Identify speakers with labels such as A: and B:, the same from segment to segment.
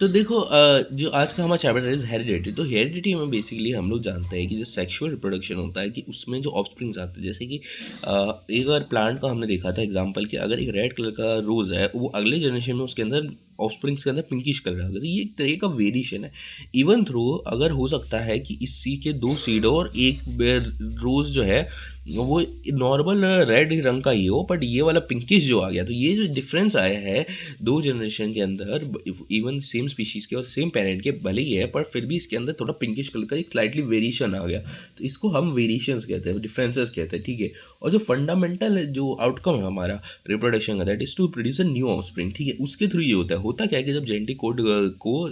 A: तो देखो जो आज का हमारा चैप्टर है हेरिडिटी। तो हेरिडिटी में बेसिकली हम लोग जानते हैं कि जो सेक्सुअल रिप्रोडक्शन होता है कि उसमें जो ऑफस्प्रिंग्स आते हैं, जैसे कि एक बार प्लांट का हमने देखा था एग्जांपल कि अगर एक रेड कलर का रोज़ है वो अगले जनरेशन में उसके अंदर ऑफस्प्रिंग्स के अंदर पिंकिश कलर आ गया, तो ये एक तरह का वेरिएशन है। इवन थ्रो अगर हो सकता है कि इसी के दो सीड और एक रोज़ जो है वो नॉर्मल रेड रंग का ही हो, बट ये वाला पिंकिश जो आ गया, तो ये जो डिफरेंस आया है दो जनरेशन के अंदर, इवन सेम स्पीशीज़ के और सेम पेरेंट के भले ही है, पर फिर भी इसके अंदर थोड़ा पिंकिश कलर का एक स्लाइटली वेरिएशन आ गया, तो इसको हम वेरिएशंस कहते हैं, डिफरेंसेस कहते हैं, ठीक है। और जो फंडामेंटल जो आउटकम है हमारा रिप्रोडक्शन का, that is to produce a new offspring, ठीक है। उसके थ्रू ये होता क्या है कि जब जेनेटिक कोड को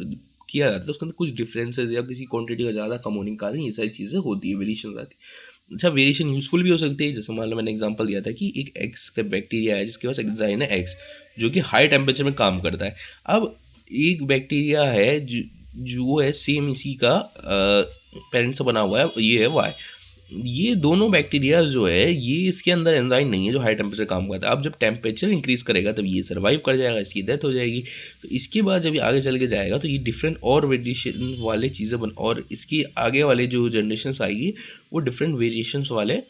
A: किया जाता है तो उसके अंदर कुछ डिफरेंसेस या किसी क्वांटिटी का ज़्यादा कम होने के कारण ये सारी चीज़ें होती है, वेरिएशन आती है। अच्छा, वेरिएशन यूजफुल भी हो सकती है, जैसे मान लो मैंने एग्जांपल दिया था कि एक एक्स का बैक्टीरिया है जिसके पास एंजाइम है एक्स, जो कि हाई टेम्परेचर में काम करता है। अब एक बैक्टीरिया है जो है सेम इसी का पेरेंट से बना हुआ है, ये है वाई। ये दोनों बैक्टीरिया जो है ये इसके अंदर एंजाइम नहीं है जो हाई टेम्परेचर काम करता है। अब जब टेम्परेचर इंक्रीज करेगा तब ये सर्वाइव कर जाएगा, इसकी डेथ हो जाएगी। तो इसके बाद जब ये आगे चल के जाएगा तो ये डिफरेंट और वेरिएशन वाले चीज़ें बन, और इसकी आगे वाले जो जनरेशन आएगी वो डिफरेंट वेरिएशंस वाले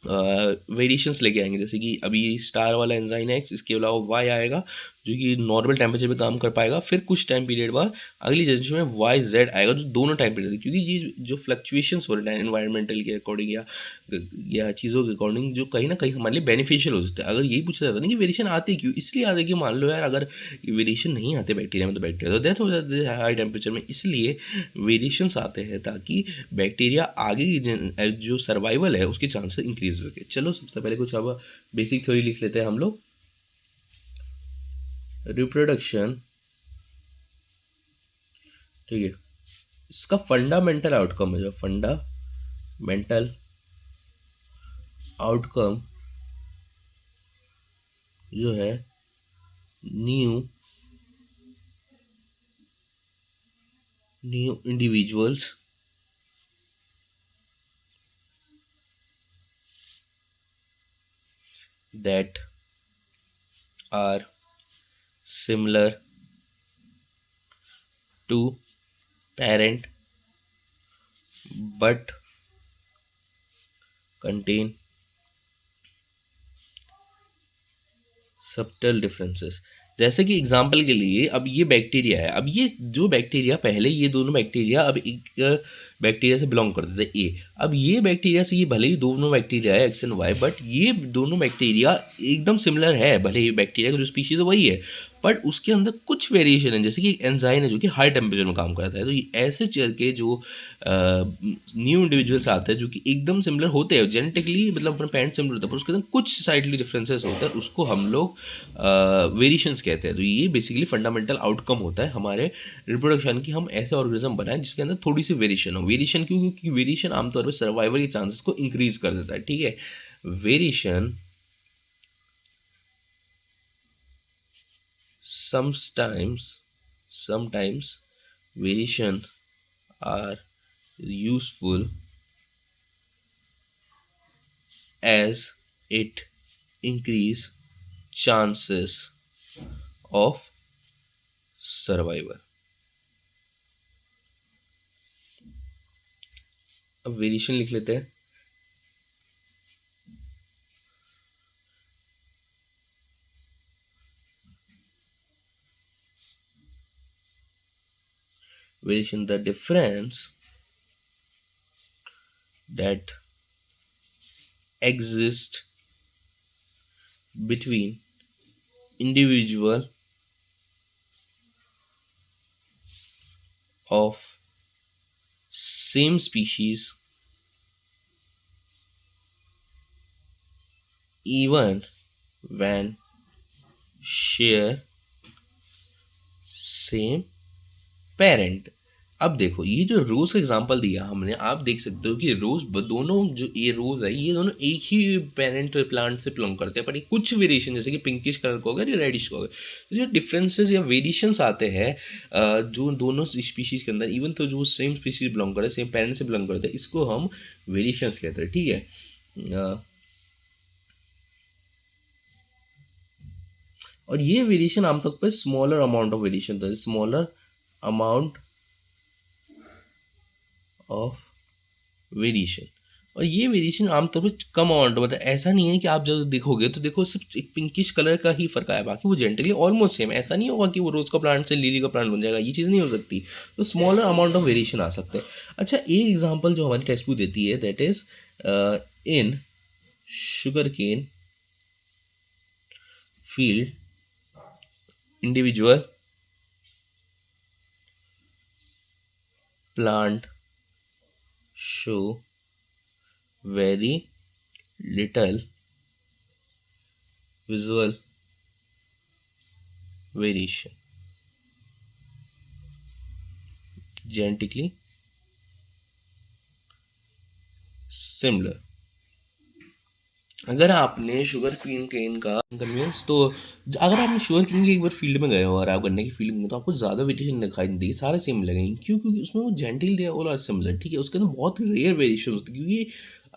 A: वेरिएशंस लेके आएंगे। जैसे कि अभी स्टार वाला एंजाइम है एक्स, इसके अलावा वाई आएगा जो कि नॉर्मल टेम्परेचर पे काम कर पाएगा। फिर कुछ टाइम पीरियड बाद अगली जनरेशन में वाई जेड आएगा जो दोनों टाइम पीरियड, क्योंकि ये जो फ्लक्चुएशंस हो रहे हैं एनवायरमेंटल के अकॉर्डिंग या चीज़ों के अकॉर्डिंग जो कहीं ना कहीं हमारे लिए बेनिफिशियल हो सकते हैं। अगर यही पूछा जाता ना कि वेरिएशन आते क्यों, इसलिए आते कि मान लो यार अगर वेरिएशन नहीं आते बैक्टीरिया में तो बैक्टीरिया तो डेथ हो जाती है हाई टेम्परेचर में, इसलिए वेरिएशंस आते हैं ताकि बैक्टीरिया आगे की जो सर्वाइवल है उसके चांसेस इंक्रीज हो सके। चलो सबसे पहले कुछ अब बेसिक थ्योरी लिख लेते हैं हम लोग। रिप्रोडक्शन, ठीक है, इसका फंडामेंटल आउटकम है, जो फंडामेंटल आउटकम जो है new individuals that are similar to parent but contain subtle differences। जैसे कि एग्जाम्पल के लिए अब ये बैक्टीरिया है, अब ये जो बैक्टीरिया पहले ये दोनों बैक्टीरिया अब एक बैक्टीरिया से बिलोंग करते थे ए, अब ये बैक्टीरिया से ये भले ही दोनों बैक्टीरिया है एक्स एंड वाई, बट ये दोनों बैक्टीरिया एकदम सिमिलर है, भले ही बैक्टीरिया का जो स्पीशीज है वही है, बट उसके अंदर कुछ वेरिएशन है। जैसे कि एंजाइम है जो कि हाई टेम्परेचर में काम करता है, तो ये ऐसे चल के जो न्यू इंडिविजुअल्स आते हैं जो कि एकदम सिमिलर होते हैं जेनेटिकली, मतलब अपने पेरेंट्स सिमिलर होता है, पर उसके अंदर कुछ साइडली डिफरेंसेस होता है, उसको हम लोग वेरिएशंस कहते हैं। तो ये बेसिकली फंडामेंटल आउटकम होता है हमारे रिप्रोडक्शन की, हम ऐसे ऑर्गेनिज्म बनाएं जिसके अंदर थोड़ी सी वेरिएशन हो। वेरिएशन क्यों? क्योंकि वेरिएशन आमतौर पर सर्वाइवल के चांसेस को इंक्रीज कर देता है, ठीक है। Variation sometimes variation are useful as it increase chances of survival। अब वेरिएशन लिख लेते हैं। Variation, the difference that exists between individual of same species even when share same parent. अब देखो ये जो रोज का एग्जांपल दिया हमने, आप देख सकते हो कि रोज दोनों जो ये रोज है ये दोनों एक ही पेरेंट प्लांट से बिलोंग करते हैं, पर कुछ वेरिएशन जैसे कि पिंकिश कलर का होगा या रेडिश का होगा, तो जो डिफरेंसेस या वेरिएशंस आते हैं जो दोनों स्पीशीज के अंदर, इवन तो जो सेम स्पीशीज बिलोंग करते हैं सेम पेरेंट से बिलोंग करते हैं, इसको हम वेरिएशंस कहते हैं, ठीक है। और ये वेरिएशन आमतौर पर स्मॉलर अमाउंट ऑफ वेरिएशन था, स्मॉलर अमाउंट ऑफ वेरिएशन। और ये वेरिएशन आमतौर पर कम अमाउंट होता है, ऐसा नहीं है कि आप जब देखोगे तो देखो सिर्फ एक पिंकिश कलर का ही फर्क आया, बाकी वो जेनेटिकली ऑलमोस्ट सेम। ऐसा नहीं होगा कि वो रोज़ का प्लांट से लिली का प्लांट बन जाएगा, ये चीज़ नहीं हो सकती। तो स्मॉलर अमाउंट ऑफ वेरिएशन आ सकते हैं। अच्छा, एक एग्जाम्पल जो हमारी टेक्स्ट बुक देती है that is in sugarcane field individual plant show very little visual variation, genetically similar। अगर आपने शुगर केन का कन्वीनियंस, तो अगर आपने शुगर केन की एक बार फील्ड में गए हो और आप गन्ने की फील्ड में, तो आपको ज़्यादा वेरिएशन दिखाई नहीं देगी, सारे सेम लगेंगे। क्यों? क्योंकि उसमें वो जेंटिल दे और सिमिलर, ठीक है। उसके अंदर बहुत रेयर वेरिएशन होती है, क्योंकि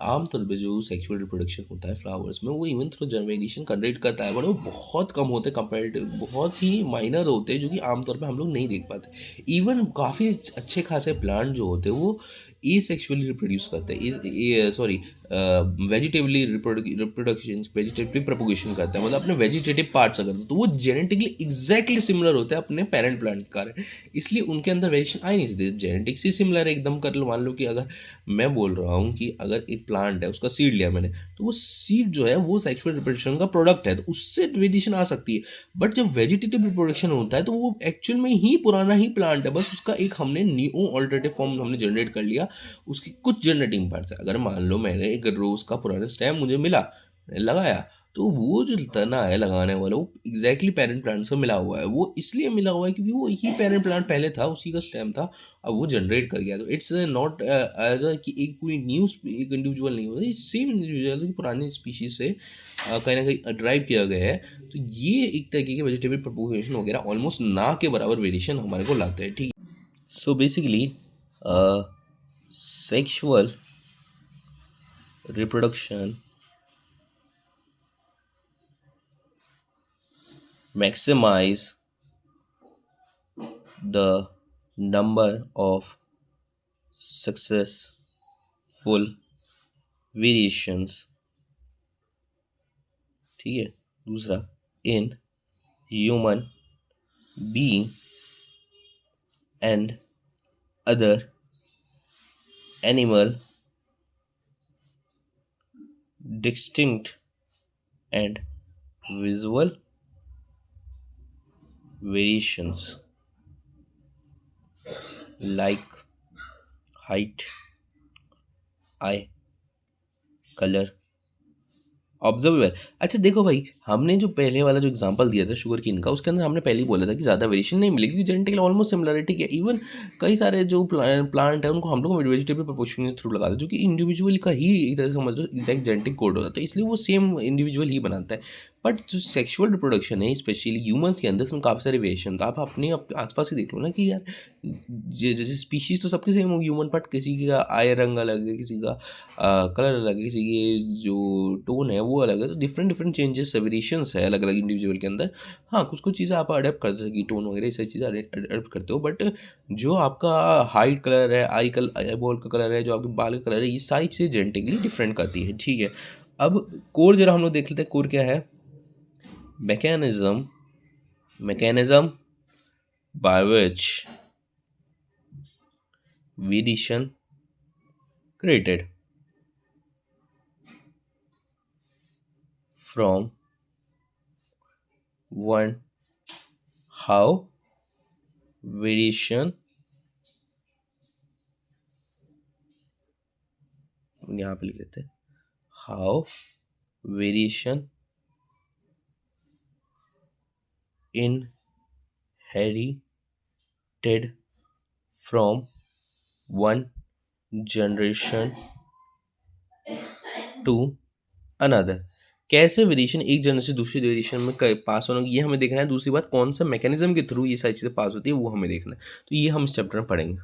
A: आमतौर पे जो सेक्सुअल रिप्रोडक्शन होता है फ्लावर्स में, वो इवन थ्रू जनरेशन कंडक्ट करता है, बट वो बहुत कम होते हैं कंपेरेटिव, बहुत ही माइनर होते हैं, जो कि आमतौर पे हम लोग नहीं देख पाते। इवन काफ़ी अच्छे खासे प्लांट जो होते हैं वो एसेक्सुअली रिप्रोड्यूस करते हैं, सॉरी वेजिटेबली रिप्रोडक्शन, वेजिटेटिव प्रोपोगेशन करते हैं, मतलब अपने वेजिटेटिव पार्ट्स अगर, तो वो जेनेटिकली एग्जैक्टली सिमिलर होते हैं अपने पेरेंट प्लांट के कारण, इसलिए उनके अंदर वेरिएशन आ ही नहीं सकती। जेनेटिक्स ही सिमिलर है एकदम। कर लो, मान लो कि अगर मैं बोल रहा हूँ कि अगर एक प्लांट है, उसका सीड लिया मैंने, तो वो सीड जो है वो सेक्सुअल रिप्रोडक्शन का प्रोडक्ट है, तो उससे वेरिएशन आ सकती है। बट जब वेजिटेटिव रिप्रोडक्शन होता है तो वो एक्चुअल में ही पुराना ही प्लांट है, बस उसका एक हमने न्यू ऑल्टरनेटिव फॉर्म हमने जनरेट कर लिया, उसकी कुछ जनरेटिंग पार्ट्स है। अगर मान लो मैंने एक रोज का पुराना स्टेम मुझे मिला, मैंने लगाया, तो वो जो तना है लगाने वाला, वो एग्जैक्टली पेरेंट प्लांट से मिला हुआ है। वो इसलिए मिला हुआ है क्योंकि वो ही पेरेंट प्लांट पहले था, उसी का स्टेम था, अब वो जनरेट कर गया। तो इट्स नॉट एज अ कि एक पूरी न्यू एक इंडिविजुअल नहीं होता, सेम इंडिविजुअल पुरानी स्पीशीज से कहीं ना कहीं ड्राइव किया गया है। तो ये एक तरीके के वेजिटेबल प्रोपोगेशन वगैरह ऑलमोस्ट ना के बराबर वेरिएशन हमारे को लाते हैं, ठीक है। So basically sexual reproduction maximize the number of successful variations, ठीक है। दूसरा, in human being and other animal distinct and visual variations like height, eye color observable. अच्छा देखो भाई, हमने जो पहले वाला जो एग्जांपल दिया था शुगर केन का, उसके अंदर हमने पहले ही बोला था कि ज़्यादा वेरिएशन नहीं मिलेगी, क्योंकि जेनेटिकली ऑलमोस्ट सिमिलर है, ठीक है। इवन कई सारे जो प्लांट है उनको हम लोग वेजिटेबल प्रोपोर्शन के थ्रू लगाते हैं, जो कि इंडिविजुअल का ही एक तरह से समझ लो एग्जैक्ट जेनेटिक कोड होता है, तो इसलिए वो सेम इंडिविजुअल ही बनाता है। बट जो सेक्शुअल रिप्रोडक्शन है स्पेशली ह्यूमंस के अंदर, इसमें काफ़ी सारे वेरिएशन, तो आप अपने आसपास ही देख लो ना कि यार जैसे स्पीशीज़ तो सबके सेम होगी ह्यूमन, बट किसी का आई रंग अलग है, किसी का कलर अलग है, किसी की जो टोन है वो अलग है, तो डिफरेंट डिफरेंट चेंजेस वेरिएशंस है अलग अलग इंडिविजुअल के अंदर। हाँ, कुछ कुछ चीज़ें आप अडेप्ट करते हो, टोन वगैरह ये सारी चीज़ें अडेप्ट करते हो, बट जो आपका हाइट कलर है, आई बॉल का कलर है, जो आपके बाल का कलर है, ये सारी चीज़ें जेनेटिकली डिफरेंट करती है, ठीक है। अब कोर जरा हम लोग देख लेते हैं, कोर क्या है। Mechanism by which variation created from one, how variation, यहाँ पे लिख देते हैं, how variation inherited from one generation to another। कैसे वेरिएशन एक जनरेशन से दूसरी वेरिएशन में पास होना, ये हमें देखना है। दूसरी बात, कौन सा मैकेनिज्म के थ्रू ये सारी चीज़ें पास होती है वो हमें देखना है। तो ये हम इस चैप्टर में पढ़ेंगे।